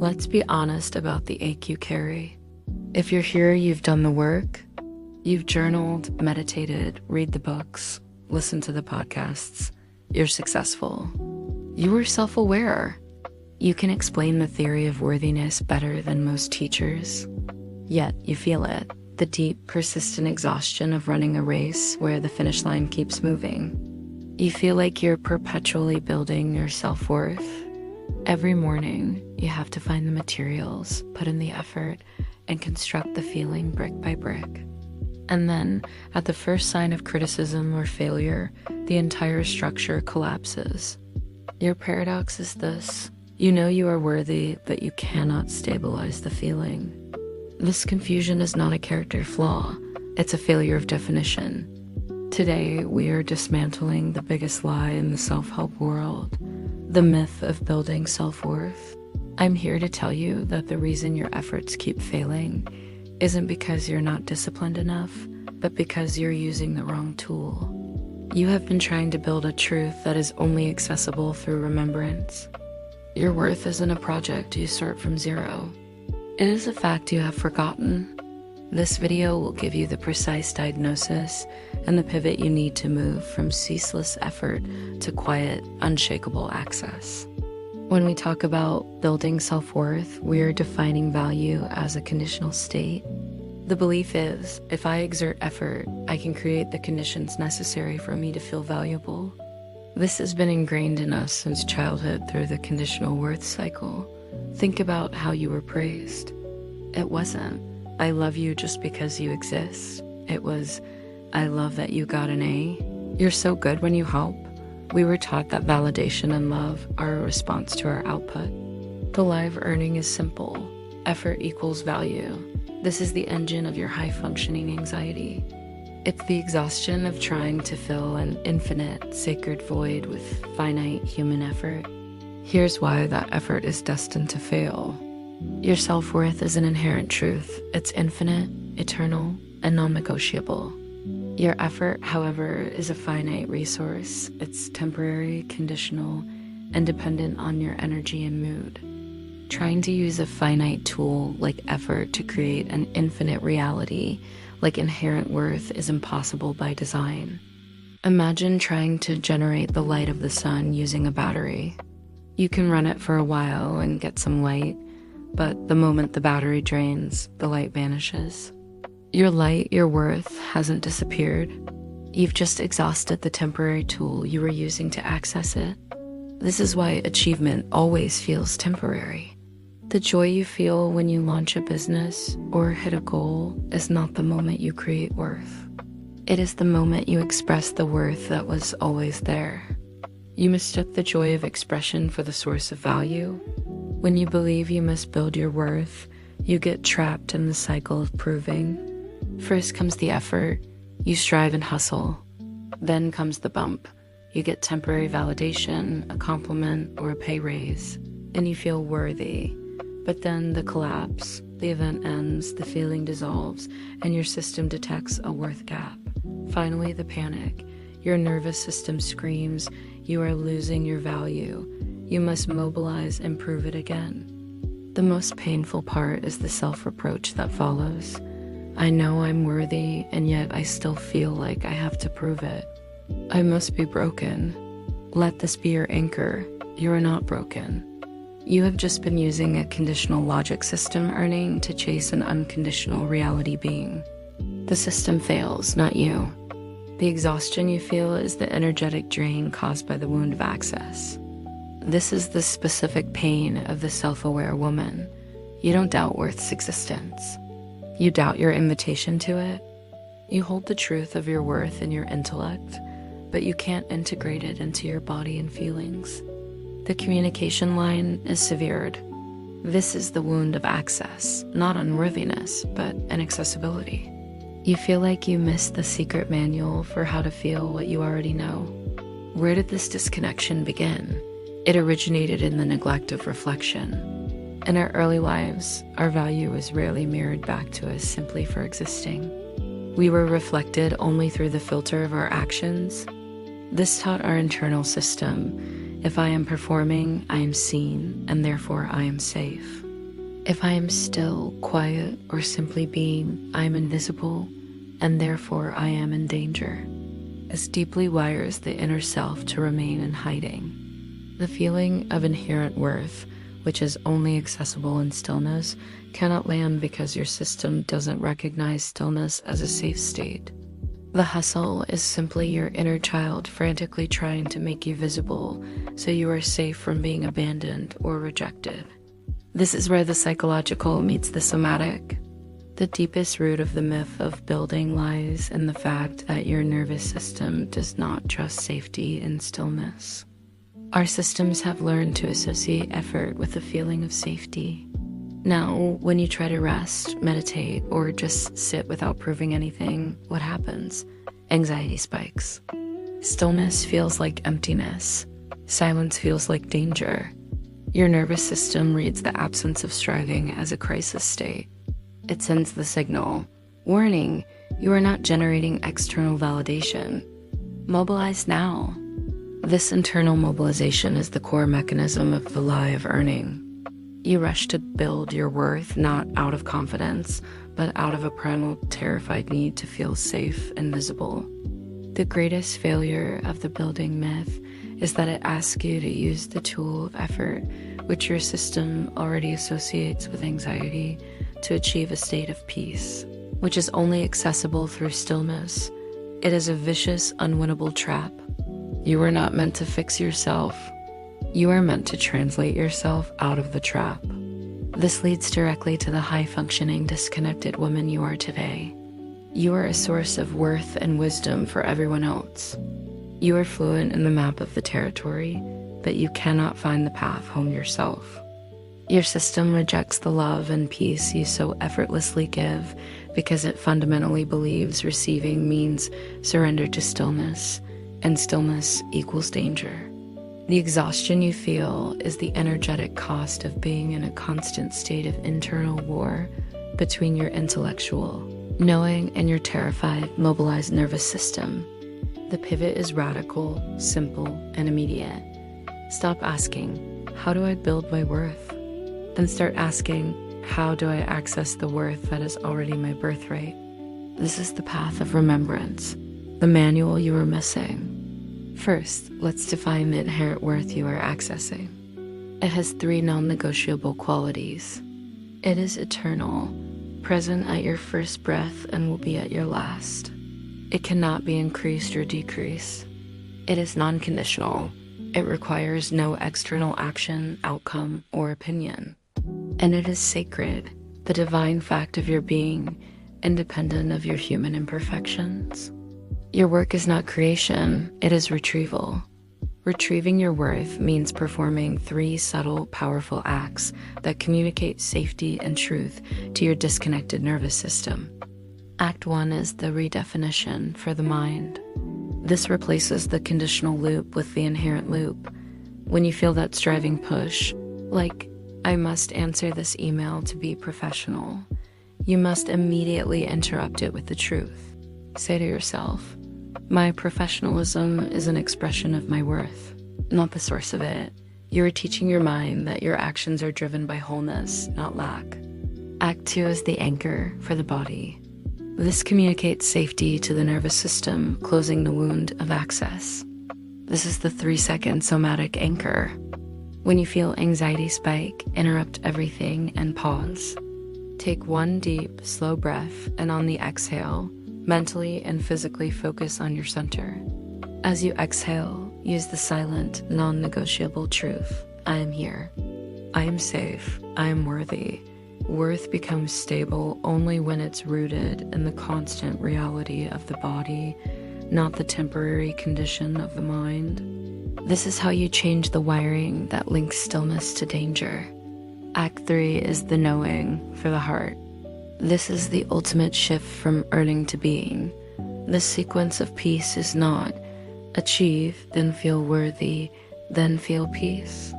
Let's be honest about the ache you carry. If you're here, you've done the work. You've journaled, meditated, read the books, listened to the podcasts. You're successful. You are self-aware. You can explain the theory of worthiness better than most teachers. Yet you feel it, the deep, persistent exhaustion of running a race where the finish line keeps moving. You feel like you're perpetually building your self-worth. Every morning, you have to find the materials, put in the effort, and construct the feeling brick by brick. And then, at the first sign of criticism or failure, the entire structure collapses. Your paradox is this: you know you are worthy, but you cannot stabilize the feeling. This confusion is not a character flaw, it's a failure of definition. Today, we are dismantling the biggest lie in the self-help world, the myth of building self-worth. I'm here to tell you that the reason your efforts keep failing isn't because you're not disciplined enough, but because you're using the wrong tool. You have been trying to build a truth that is only accessible through remembrance. Your worth isn't a project you start from zero. It is a fact you have forgotten. This video will give you the precise diagnosis and the pivot you need to move from ceaseless effort to quiet, unshakable access. When we talk about building self-worth, we are defining value as a conditional state. The belief is, if I exert effort, I can create the conditions necessary for me to feel valuable. This has been ingrained in us since childhood through the conditional worth cycle. Think about how you were praised. It wasn't, I love you just because you exist. It was, I love that you got an A. You're so good when you help. We were taught that validation and love are a response to our output. The lie of earning is simple. Effort equals value. This is the engine of your high-functioning anxiety. It's the exhaustion of trying to fill an infinite, sacred void with finite human effort. Here's why that effort is destined to fail. Your self-worth is an inherent truth. It's infinite, eternal, and non-negotiable. Your effort, however, is a finite resource. It's temporary, conditional, and dependent on your energy and mood. Trying to use a finite tool like effort to create an infinite reality, like inherent worth, is impossible by design. Imagine trying to generate the light of the sun using a battery. You can run it for a while and get some light, but the moment the battery drains, the light vanishes. Your light, your worth, hasn't disappeared. You've just exhausted the temporary tool you were using to access it. This is why achievement always feels temporary. The joy you feel when you launch a business or hit a goal is not the moment you create worth. It is the moment you express the worth that was always there. You mistook the joy of expression for the source of value. When you believe you must build your worth, you get trapped in the cycle of proving. First comes the effort. You strive and hustle. Then comes the bump. You get temporary validation, a compliment, or a pay raise, and you feel worthy. But then the collapse, the event ends, the feeling dissolves, and your system detects a worth gap. Finally, the panic. Your nervous system screams, you are losing your value. You must mobilize and prove it again. The most painful part is the self-reproach that follows. I know I'm worthy, and yet I still feel like I have to prove it. I must be broken. Let this be your anchor. You are not broken. You have just been using a conditional logic system earning to chase an unconditional reality being. The system fails, not you. The exhaustion you feel is the energetic drain caused by the wound of access. This is the specific pain of the self-aware woman. You don't doubt worth's existence. You doubt your invitation to it. You hold the truth of your worth in your intellect, but you can't integrate it into your body and feelings. The communication line is severed. This is the wound of access, not unworthiness, but inaccessibility. You feel like you missed the secret manual for how to feel what you already know. Where did this disconnection begin? It originated in the neglect of reflection. In our early lives, our value was rarely mirrored back to us simply for existing. We were reflected only through the filter of our actions. This taught our internal system, if I am performing, I am seen, and therefore I am safe. If I am still, quiet, or simply being, I am invisible, and therefore I am in danger. This deeply wires the inner self to remain in hiding. The feeling of inherent worth, which is only accessible in stillness, cannot land because your system doesn't recognize stillness as a safe state. The hustle is simply your inner child frantically trying to make you visible so you are safe from being abandoned or rejected. This is where the psychological meets the somatic. The deepest root of the myth of building lies in the fact that your nervous system does not trust safety and stillness. Our systems have learned to associate effort with a feeling of safety. Now, when you try to rest, meditate, or just sit without proving anything, what happens? Anxiety spikes. Stillness feels like emptiness. Silence feels like danger. Your nervous system reads the absence of striving as a crisis state. It sends the signal, warning, you are not generating external validation. Mobilize now. This internal mobilization is the core mechanism of the lie of earning. You rush to build your worth not out of confidence, but out of a primal, terrified need to feel safe and visible. The greatest failure of the building myth is that it asks you to use the tool of effort, which your system already associates with anxiety, to achieve a state of peace, which is only accessible through stillness. It is a vicious, unwinnable trap. You are not meant to fix yourself. You are meant to translate yourself out of the trap. This leads directly to the high-functioning, disconnected woman you are today. You are a source of worth and wisdom for everyone else. You are fluent in the map of the territory, but you cannot find the path home yourself. Your system rejects the love and peace you so effortlessly give because it fundamentally believes receiving means surrender to stillness, and stillness equals danger. The exhaustion you feel is the energetic cost of being in a constant state of internal war between your intellectual, knowing, and your terrified, mobilized nervous system. The pivot is radical, simple, and immediate. Stop asking, how do I build my worth? And start asking, how do I access the worth that is already my birthright? This is the path of remembrance, the manual you are missing. First, let's define the inherent worth you are accessing. It has 3 non-negotiable qualities. It is eternal, present at your first breath and will be at your last. It cannot be increased or decreased. It is non-conditional. It requires no external action, outcome, or opinion. And it is sacred, the divine fact of your being, independent of your human imperfections. Your work is not creation, it is retrieval. Retrieving your worth means performing 3 subtle, powerful acts that communicate safety and truth to your disconnected nervous system. Act 1 is the redefinition for the mind. This replaces the conditional loop with the inherent loop. When you feel that striving push, like, I must answer this email to be professional, you must immediately interrupt it with the truth. Say to yourself, my professionalism is an expression of my worth, not the source of it. You are teaching your mind that your actions are driven by wholeness, not lack. Act 2 is the anchor for the body. This communicates safety to the nervous system, closing the wound of access. This is the 3-second somatic anchor. When you feel anxiety spike, interrupt everything and pause. Take 1 deep, slow breath, and on the exhale, mentally and physically focus on your center. As you exhale, use the silent, non-negotiable truth. I am here. I am safe. I am worthy. Worth becomes stable only when it's rooted in the constant reality of the body, not the temporary condition of the mind. This is how you change the wiring that links stillness to danger. Act 3 is the knowing for the heart. This is the ultimate shift from earning to being. This sequence of peace is not achieve, then feel worthy, then feel peace.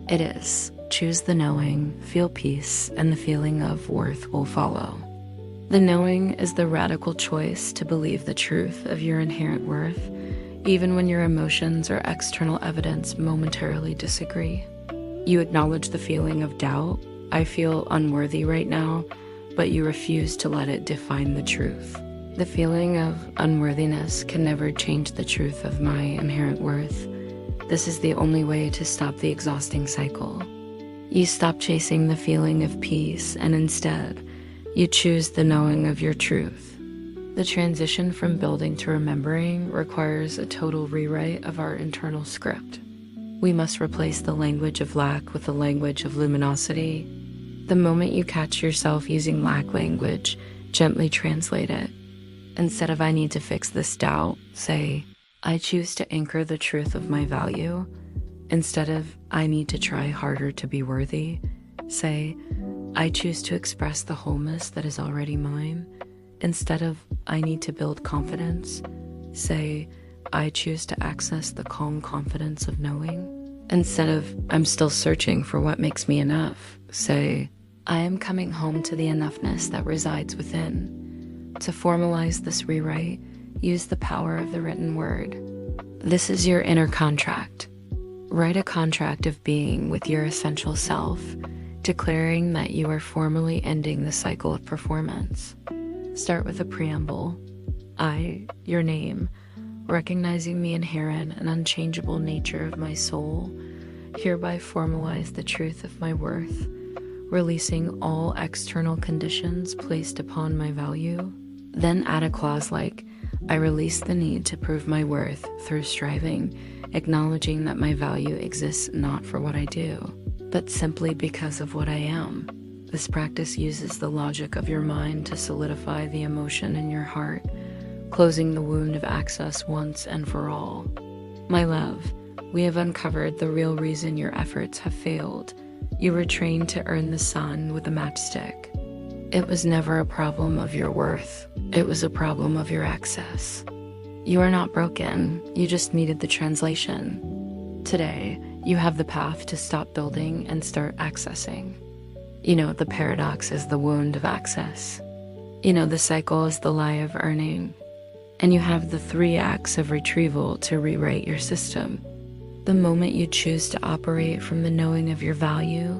It is choose the knowing, feel peace, and the feeling of worth will follow. The knowing is the radical choice to believe the truth of your inherent worth, even when your emotions or external evidence momentarily disagree. You acknowledge the feeling of doubt. I feel unworthy right now, but you refuse to let it define the truth. The feeling of unworthiness can never change the truth of my inherent worth. This is the only way to stop the exhausting cycle. You stop chasing the feeling of peace, and instead, you choose the knowing of your truth. The transition from building to remembering requires a total rewrite of our internal script. We must replace the language of lack with the language of luminosity. The moment you catch yourself using lack language, gently translate it. Instead of "I need to fix this doubt," say, "I choose to anchor the truth of my value." Instead of "I need to try harder to be worthy," say, "I choose to express the wholeness that is already mine." Instead of "I need to build confidence," say, "I choose to access the calm confidence of knowing." Instead of "I'm still searching for what makes me enough," say, "I am coming home to the enoughness that resides within." To formalize this rewrite, use the power of the written word. This is your inner contract. Write a contract of being with your essential self, declaring that you are formally ending the cycle of performance. Start with a preamble. I, your name, recognizing the inherent and unchangeable nature of my soul, hereby formalize the truth of my worth, releasing all external conditions placed upon my value. Then add a clause like, I release the need to prove my worth through striving, acknowledging that my value exists not for what I do, but simply because of what I am. This practice uses the logic of your mind to solidify the emotion in your heart, closing the wound of access once and for all. My love, we have uncovered the real reason your efforts have failed. You were trained to earn the sun with a matchstick. It was never a problem of your worth. It was a problem of your access. You are not broken. You just needed the translation. Today, you have the path to stop building and start accessing. You know, the paradox is the wound of access. You know, the cycle is the lie of earning. And you have the 3 acts of retrieval to rewrite your system. The moment you choose to operate from the knowing of your value,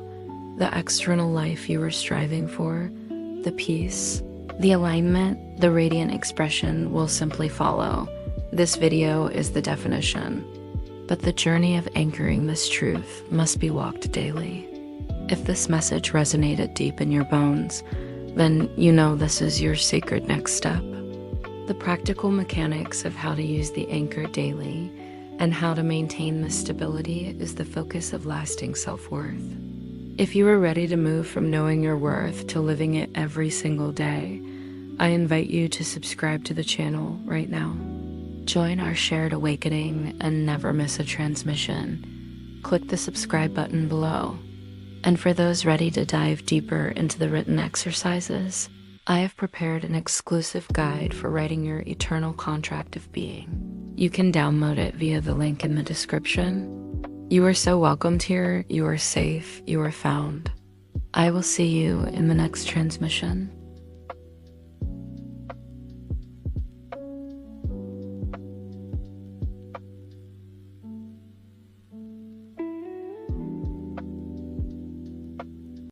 the external life you were striving for, the peace, the alignment, the radiant expression will simply follow. This video is the definition, but the journey of anchoring this truth must be walked daily. If this message resonated deep in your bones, then you know this is your sacred next step. The practical mechanics of how to use the anchor daily and how to maintain this stability is the focus of lasting self-worth. If you are ready to move from knowing your worth to living it every single day, I invite you to subscribe to the channel right now. Join our shared awakening and never miss a transmission. Click the subscribe button below. And for those ready to dive deeper into the written exercises, I have prepared an exclusive guide for writing your eternal contract of being. You can download it via the link in the description. You are so welcomed here. You are safe. You are found. I will see you in the next transmission.